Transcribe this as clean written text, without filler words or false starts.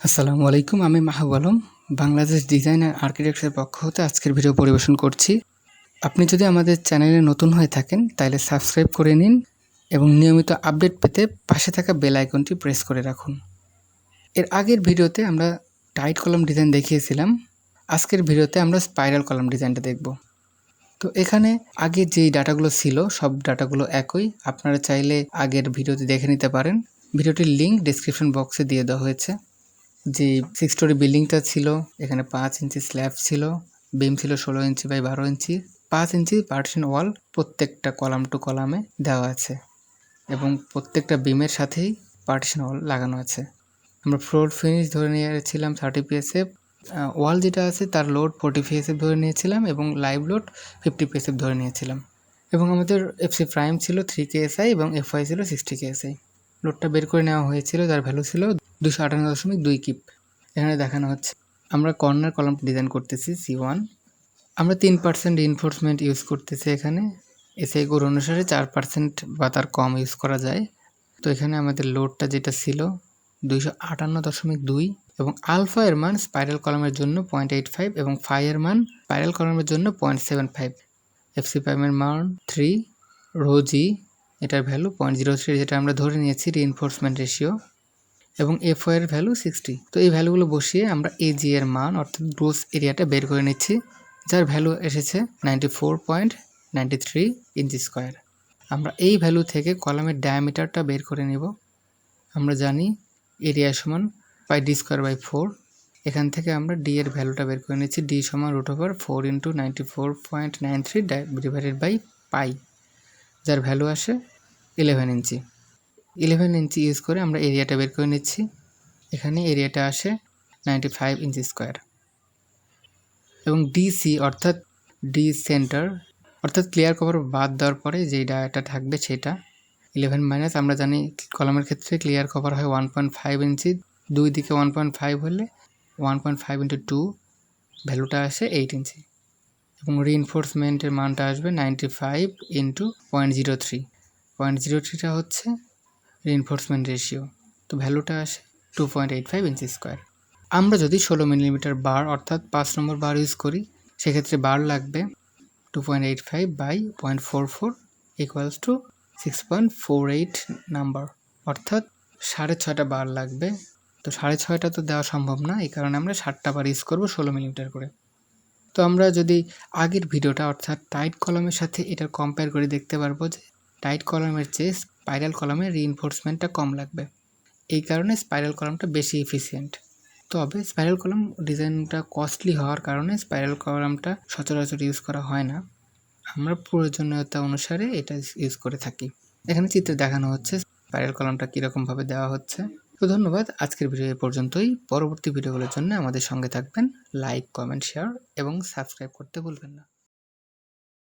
আসসালামু আলাইকুম, আমি মাহবুব আলম বাংলাদেশ ডিজাইন অ্যান্ড আর্কিটেকচারের পক্ষ হতে আজকের ভিডিও পরিবেশন করছি। আপনি যদি আমাদের চ্যানেলে নতুন হয়ে থাকেন তাহলে সাবস্ক্রাইব করে নিন এবং নিয়মিত আপডেট পেতে পাশে থাকা বেল আইকনটি প্রেস করে রাখুন। এর আগের ভিডিওতে আমরা টাইট কলাম ডিজাইন দেখিয়েছিলাম। আজকের ভিডিওতে আমরা স্পাইরাল কলাম ডিজাইনটা দেখব। তো এখানে আগে যেই ডাটাগুলো ছিল সব ডাটাগুলো একই, আপনারা চাইলে আগের ভিডিওতে দেখে নিতে পারেন। ভিডিওটির লিঙ্ক ডেসক্রিপশন বক্সে দিয়ে দেওয়া হয়েছে। যে 6 স্টোরি বিল্ডিংটা ছিল, এখানে 5 ইঞ্চি স্ল্যাব ছিল, বিম ছিল 16 inch by 12 inch, 5 inch partition ওয়াল প্রত্যেকটা কলাম টু কলামে দেওয়া আছে এবং প্রত্যেকটা বিমের সাথেই পার্টিশন ওয়াল লাগানো আছে। আমরা ফ্লোর ফিনিশ ধরে নিয়েছিলাম 30 PSF, ওয়াল যেটা আছে তার লোড 40 PSF ধরে নিয়েছিলাম এবং লাইভ লোড 50 PSF ধরে নিয়েছিলাম এবং আমাদের এফসি প্রাইম ছিল 3 KSI এবং এফআই ছিল 60 KSI। লোডটা বের করে নেওয়া হয়েছিল, যার ভ্যালু ছিল 258.2 কিপ। এখানে দেখানো হচ্ছে আমরা কর্নার কলাম ডিজাইন করতেছি C1। আমরা 3% রিইনফোর্সমেন্ট ইউজ করতেছি। এখানে এসআই কোড অনুসারে 4% বা তার কম ইউজ করা যায়। তো এখানে আমাদের লোডটা যেটা ছিল 258.2 এবং আলফা এর মান স্পাইরাল কলামের জন্য 0.85 এবং ফাই এর মান স্পাইরাল কলামের জন্য 0.75। এফসি প্রাইমের মান 3, রোজি এটার ভ্যালু 0.03 যেটা আমরা ধরে নিয়েছি রিইনফোর্সমেন্ট রেশিও, এবং এফও এর ভ্যালু 60। তো এই ভ্যালুগুলো বসিয়ে আমরা এজি এর মান অর্থাৎ গ্রোস এরিয়াটা বের করে নিচ্ছি, যার ভ্যালু এসেছে 94.93 ইঞ্চি স্কোয়ার। আমরা এই ভ্যালু থেকে কলামের ডায়ামিটারটা বের করে নেব। আমরা জানি এরিয়া সমান পাই ডি স্কোয়ার বাই 4। এখান থেকে আমরা ডি এর ভ্যালুটা বের করে নিচ্ছি। ডি সমান √4 ইন্টু 94.93 ডিভাইডেড বাই পাই, যার ভ্যালু আসে 11 ইঞ্চি। 11 ইঞ্চি ইউজ করে আমরা এরিয়াটা বের করে নিচ্ছি। এখানে এরিয়াটা আসে 95 ইঞ্চি স্কোয়ার এবং ডিসি অর্থাৎ ডি সেন্টার অর্থাৎ ক্লিয়ার কভার বাদ দেওয়ার পরে যেই ডায়াটা থাকবে সেটা 11 মাইনাস, আমরা জানি কলামের ক্ষেত্রে ক্লিয়ার কভার হয় 1.5 ইঞ্চি, দুই দিকে 1.5 হলে 1.5 ইন্টু 2 ভ্যালুটা আসে 8 ইঞ্চি এবং রিইনফোর্সমেন্টের মানটা আসবে 95 ইন্টু 0.03। 0.03টা হচ্ছে রিইনফোর্সমেন্ট রেশিও। তো ভ্যালুটা আসে 2.85 ইঞ্চি স্কোয়ার। আমরা যদি 16 মিলিমিটার বার অর্থাৎ 5 নম্বর বার ইউজ করি সেক্ষেত্রে বার লাগবে 2.85 বাই 0.44 ইকুয়ালস টু 6.48 নাম্বার, অর্থাৎ 6.5টা বার লাগবে। তো 6.5টা তো দেওয়া সম্ভব না, এই কারণে আমরা 7টা বার ইউজ করবো 16 মিলিমিটার করে। তো আমরা যদি আগের ভিডিওটা অর্থাৎ টাইট কলামের সাথে এটা কম্পেয়ার করে দেখতে পারবো যে টাইট কলামের চেয়ে স্পাইরাল কলামের রিইনফোর্সমেন্টটা কম লাগবে। এই কারণে স্পাইরাল কলামটা বেশি এফিসিয়েন্ট। তবে স্পাইরাল কলাম ডিজাইনটা কস্টলি হওয়ার কারণে স্পাইরাল কলামটা সচরাচর ইউজ করা হয় না। আমরা প্রয়োজনীয়তা অনুসারে এটা ইউজ করে থাকি। এখানে চিত্রে দেখানো হচ্ছে স্পাইরাল কলামটা কীরকমভাবে দেওয়া হচ্ছে। তো ধন্যবাদ, আজকের ভিডিও এ পর্যন্তই। পরবর্তী ভিডিওগুলোর জন্য আমাদের সঙ্গে থাকবেন। লাইক, কমেন্ট, শেয়ার এবং সাবস্ক্রাইব করতে ভুলবেন না।